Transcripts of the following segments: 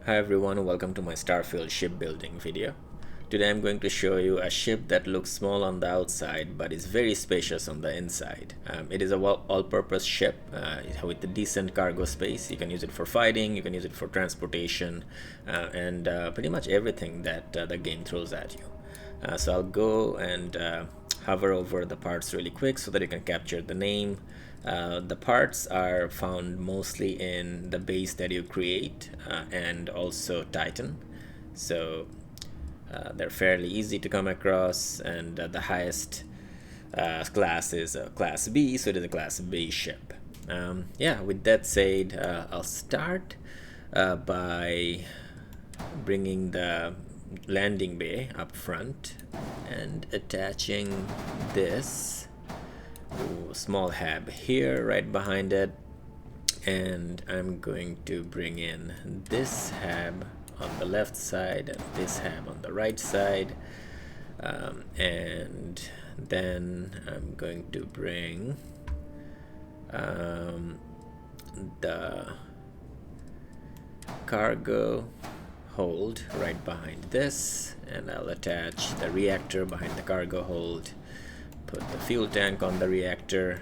Hi everyone, welcome to my Starfield shipbuilding video. Today I'm going to show you a ship that looks small on the outside but is very spacious on the inside. It is a all-purpose ship with a decent cargo space. You can use it for fighting, you can use it for transportation, and pretty much everything that the game throws at you. So I'll go and hover over the parts really quick so that you can capture the name. The parts are found mostly in the base that you create and also Titan. So they're fairly easy to come across, and the highest class is class B, so it is a class B ship. Yeah, with that said, I'll start by bringing the landing bay up front and attaching this small hab here right behind it, and I'm going to bring in this hab on the left side and this hab on the right side, and then I'm going to bring the cargo hold right behind this, and I'll attach the reactor behind the cargo hold, put the fuel tank on the reactor,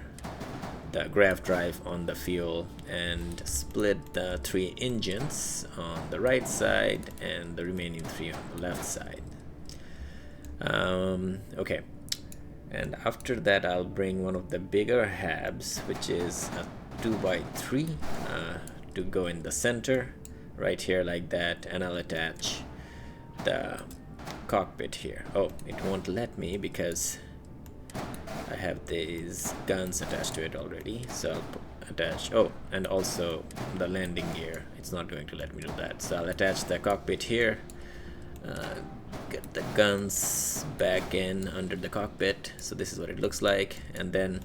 the grav drive on the fuel, and split the 3 engines on the right side and the remaining 3 on the left side. Okay, and after that I'll bring one of the bigger habs, which is a 2x3, to go in the center right here like that, and I'll attach the cockpit here. Oh, it won't let me because I have these guns attached to it already, so I'll attach, oh, and also the landing gear. It's not going to let me do that, so I'll attach the cockpit here, get the guns back in under the cockpit, so this is what it looks like, and then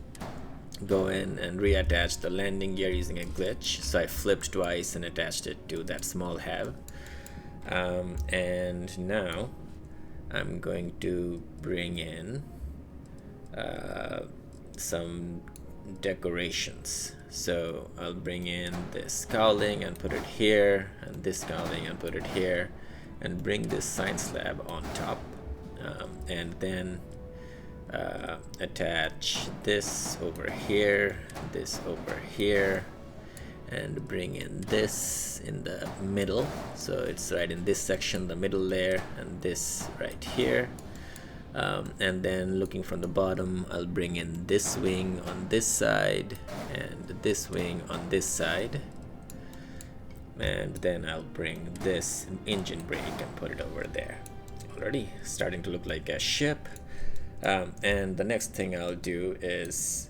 go in and reattach the landing gear using a glitch. So I flipped twice and attached it to that small hab, and now I'm going to bring in some decorations. So I'll bring in this cowling and put it here, and this cowling and put it here, and bring this sign slab on top, and then attach this over here, this over here, and bring in this in the middle, so it's right in this section, the middle layer, and this right here. And then looking from the bottom, I'll bring in this wing on this side and this wing on this side, and then I'll bring this engine brake and put it over there. Already starting to look like a ship. And the next thing I'll do is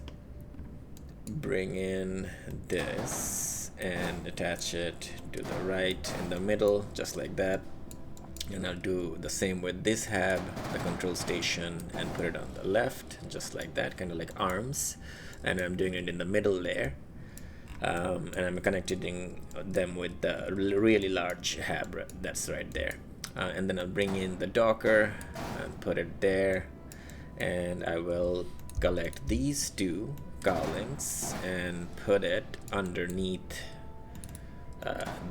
bring in this and attach it to the right in the middle, just like that. And I'll do the same with this hab, the control station, and put it on the left, just like that, kind of like arms. And I'm doing it in the middle layer, and I'm connecting them with the really large hab that's right there. And then I'll bring in the docker and put it there, and I will collect these 2 cowlings and put it underneath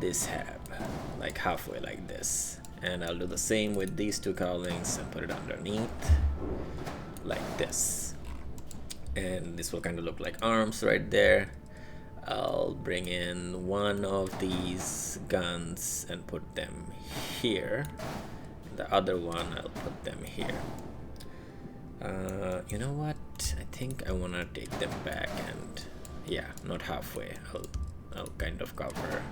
this hab, like halfway like this. And I'll do the same with these 2 cowlings and put it underneath like this, and this will kind of look like arms right there. I'll bring in one of these guns and put them here, the other one I'll put them here. You know what, I think I want to take them back, and yeah, not halfway, I'll kind of cover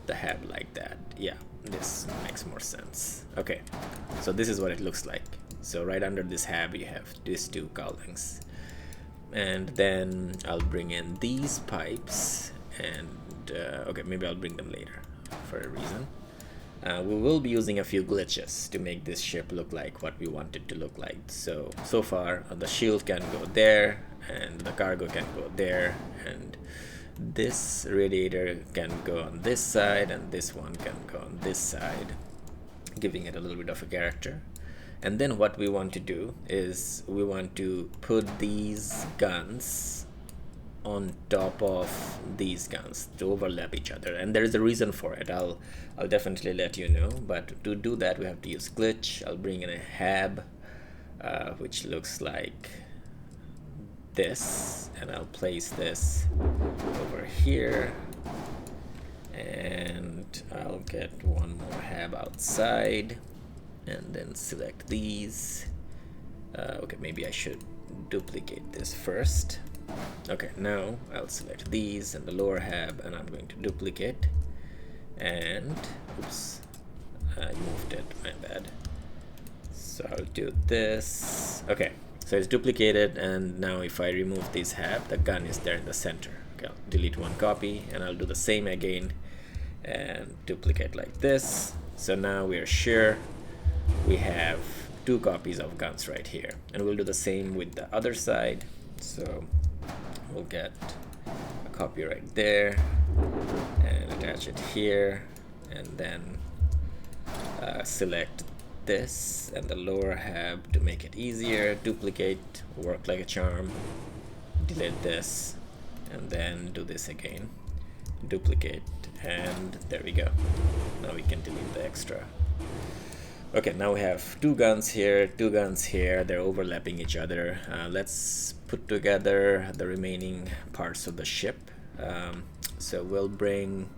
the hab like that. Yeah, this makes more sense. Okay, so this is what it looks like. So right under this hab you have these 2 cowlings, and then I'll bring in these pipes, and okay, maybe I'll bring them later for a reason. We will be using a few glitches to make this ship look like what we want it to look like. So far the shield can go there, and the cargo can go there, and this radiator can go on this side, and this one can go on this side, giving it a little bit of a character. And then what we want to do is we want to put these guns on top of these guns to overlap each other, and there is a reason for it. I'll definitely let you know, but to do that we have to use glitch. I'll bring in a hab which looks like this, and I'll place this over here, and I'll get one more hab outside, and then select these. Okay, maybe I should duplicate this first. Okay, now I'll select these and the lower hab, and I'm going to duplicate, and oops, I moved it, my bad. So I'll do this. Okay, so it's duplicated, and now if I remove this hab, the gun is there in the center. Okay, I'll delete one copy, and I'll do the same again and duplicate like this. So now we're sure we have 2 copies of guns right here, and we'll do the same with the other side. So we'll get a copy right there and attach it here, and then select this and the lower hab to make it easier, duplicate, work like a charm, delete this, and then do this again, duplicate, and there we go. Now we can delete the extra. Okay, now we have 2 guns here, 2 guns here, they're overlapping each other. Let's put together the remaining parts of the ship. So we'll bring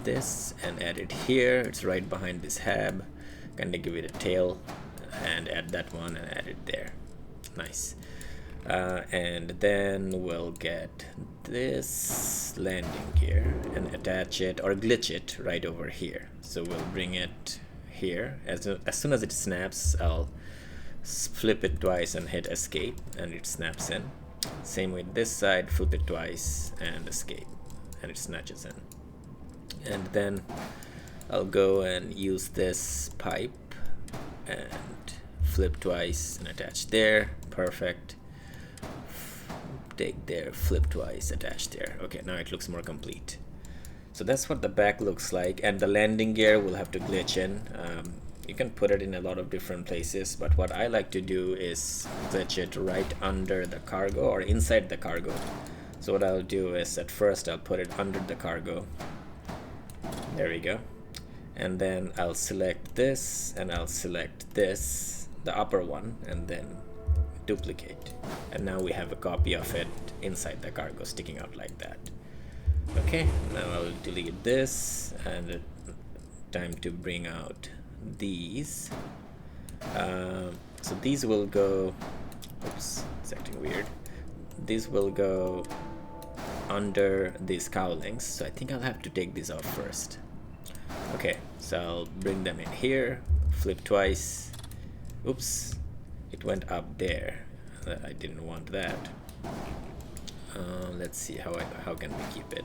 this and add it here. It's right behind this hab. Gonna give it a tail and add that one and add it there. Nice. And then we'll get this landing gear and attach it or glitch it right over here. So we'll bring it here. As soon as it snaps, I'll flip it twice and hit escape, and it snaps in. Same with this side, flip it twice and escape, and it snatches in. And then I'll go and use this pipe and flip twice and attach there. Perfect. Take there, flip twice, attach there. Okay, now it looks more complete. So that's what the back looks like, and the landing gear will have to glitch in. You can put it in a lot of different places, but what I like to do is glitch it right under the cargo or inside the cargo. So what I'll do is at first I'll put it under the cargo. There we go. And then I'll select this and I'll select this, the upper one, and then duplicate. And now we have a copy of it inside the cargo sticking out like that. Okay, now I'll delete this, and time to bring out these. So these will go, oops, it's acting weird. These will go under these cowlings, so I think I'll have to take these off first. Okay, so I'll bring them in here, flip twice. Oops, it went up there. I didn't want that. Let's see how can we keep it.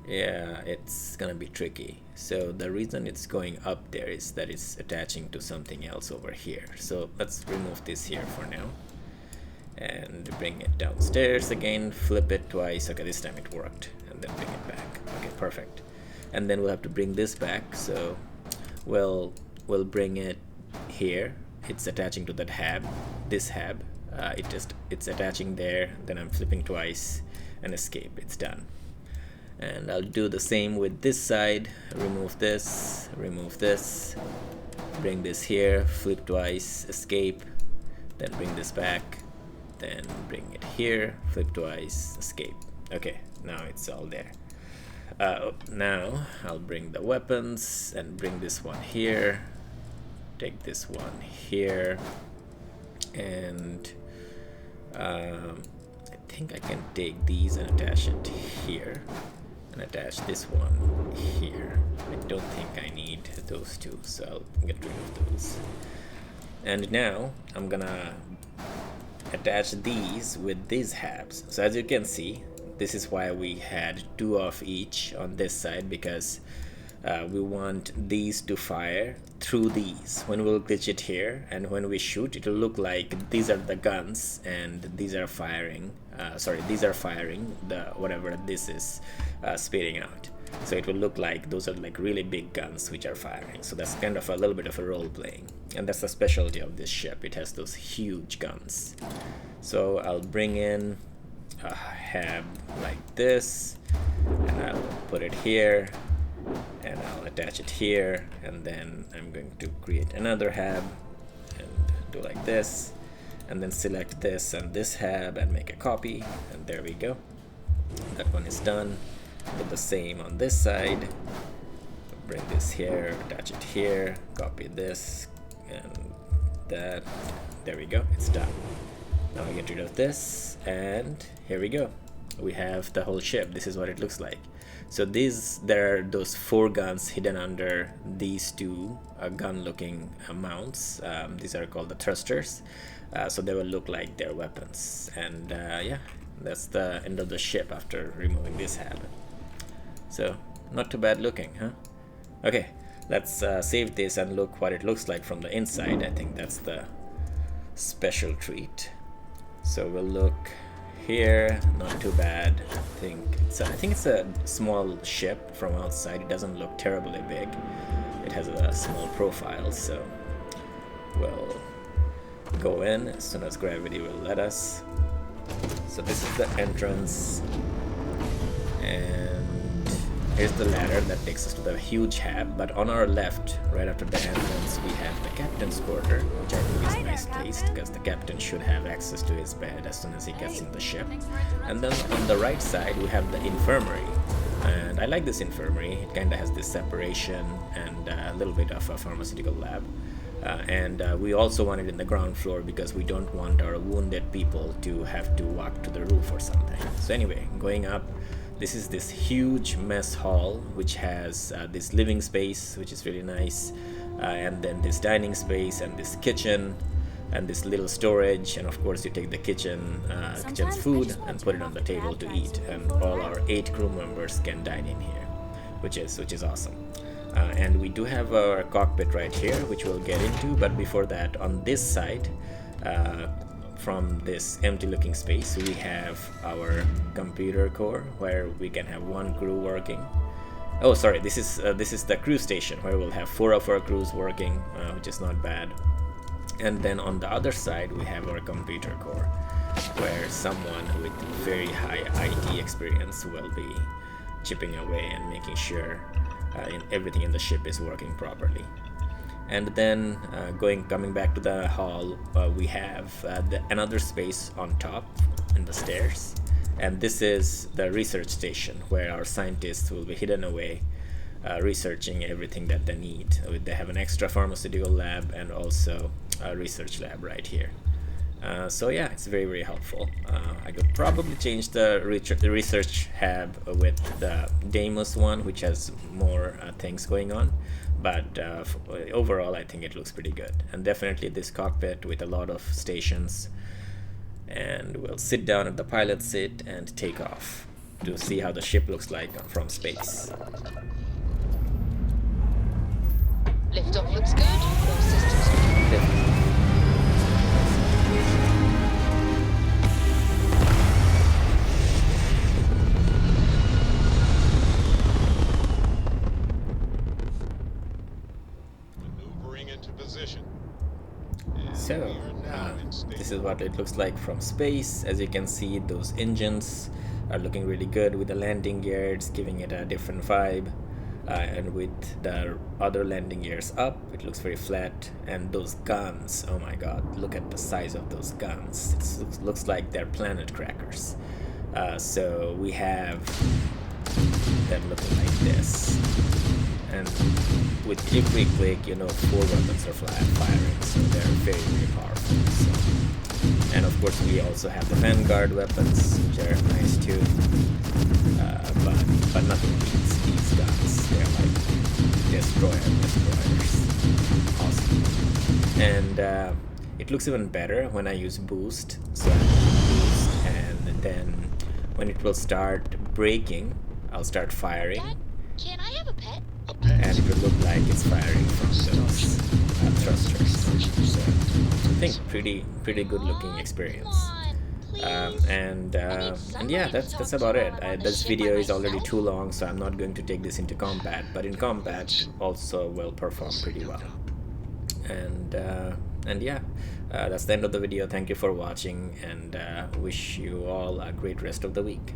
Yeah, it's gonna be tricky. So the reason it's going up there is that it's attaching to something else over here. So let's remove this here for now and bring it downstairs again, flip it twice. Okay, this time it worked, and then bring it back. Okay, perfect. And then we'll have to bring this back, so we'll bring it here. It's attaching to that hab, this hab. It's attaching there, then I'm flipping twice and escape. It's done. And I'll do the same with this side. Remove this, bring this here, flip twice, escape, then bring this back, then bring it here, flip twice, escape. Okay, now it's all there. Now I'll bring the weapons and bring this one here, take this one here, and I think I can take these and attach it here, and attach this one here. I don't think I need those two, so I'll get rid of those. And now I'm gonna attach these with these habs. So as you can see, this is why we had 2 of each on this side, because we want these to fire through these. When we'll glitch it here, and when we shoot, it'll look like these are the guns and these are firing. These are firing the whatever this is spitting out. So it will look like those are like really big guns which are firing. So that's kind of a little bit of a role playing, and that's the specialty of this ship. It has those huge guns. So I'll bring in a hab like this, and I'll put it here, and I'll attach it here, and then I'm going to create another hab and do like this, and then select this and this hab and make a copy, and there we go. That one is done. Do the same on this side. Bring this here, attach it here, copy this and that. There we go, it's done. Now we get rid of this, and here we go. We have the whole ship. This is what it looks like. So there are those 4 guns hidden under these 2 gun-looking mounts. These are called the thrusters. So they will look like their weapons. And yeah, that's the end of the ship after removing this hab. So not too bad looking, huh? Okay, let's save this and look what it looks like from the inside. I think that's the special treat. So we'll look here, not too bad. I think it's a small ship from outside. It doesn't look terribly big. It has a small profile, so we'll go in as soon as gravity will let us. So this is the entrance, and here's the ladder that takes us to the huge hab. But on our left, right after the entrance, we have the captain's quarter, which I think is nice placed because the captain should have access to his bed as soon as he gets in the ship. And then on the right side, we have the infirmary. And I like this infirmary. It kind of has this separation and a little bit of a pharmaceutical lab. We also want it in the ground floor because we don't want our wounded people to have to walk to the roof or something. So anyway, going up, this is this huge mess hall which has this living space, which is really nice, and then this dining space and this kitchen and this little storage, and of course you take the kitchen's food and put it on the table to eat, and all our 8 crew members can dine in here, which is awesome. And we do have our cockpit right here, which we'll get into, but before that, on this side, from this empty looking space, we have our computer core where we can have 1 crew working. Oh, sorry, this is the crew station where we'll have 4 of our crews working, which is not bad. And then on the other side, we have our computer core, where someone with very high IT experience will be chipping away and making sure everything in the ship is working properly. And then coming back to the hall, we have another space on top in the stairs, and this is the research station where our scientists will be hidden away, researching everything that they need. They have an extra pharmaceutical lab and also a research lab right here. So yeah, it's very, very helpful. I could probably change the research hab with the Deimos one, which has more things going on, but overall I think it looks pretty good. And definitely this cockpit with a lot of stations, and we'll sit down at the pilot seat and take off to see how the ship looks like from space. Liftoff looks good. All systems go. So, this is what it looks like from space. As you can see, those engines are looking really good with the landing gears, giving it a different vibe. And with the other landing gears up, it looks very flat. And those guns, oh my god, look at the size of those guns. It looks like they're planet crackers. So we have them looking like this. And with every click, 4 weapons are firing, so they're very, very powerful. So. And of course, we also have the Vanguard weapons, which are nice too. But nothing beats these guns. They're like destroyers. Awesome. And it looks even better when I use boost. So I boost, and then when it will start braking, I'll start firing. Dad, can I have a pet? And it will look like it's firing from those thrusters. So I think pretty good looking experience. And yeah, that's about it. This video is already too long, so I'm not going to take this into combat, but in combat also will perform pretty well. And yeah, that's the end of the video. Thank you for watching, and wish you all a great rest of the week.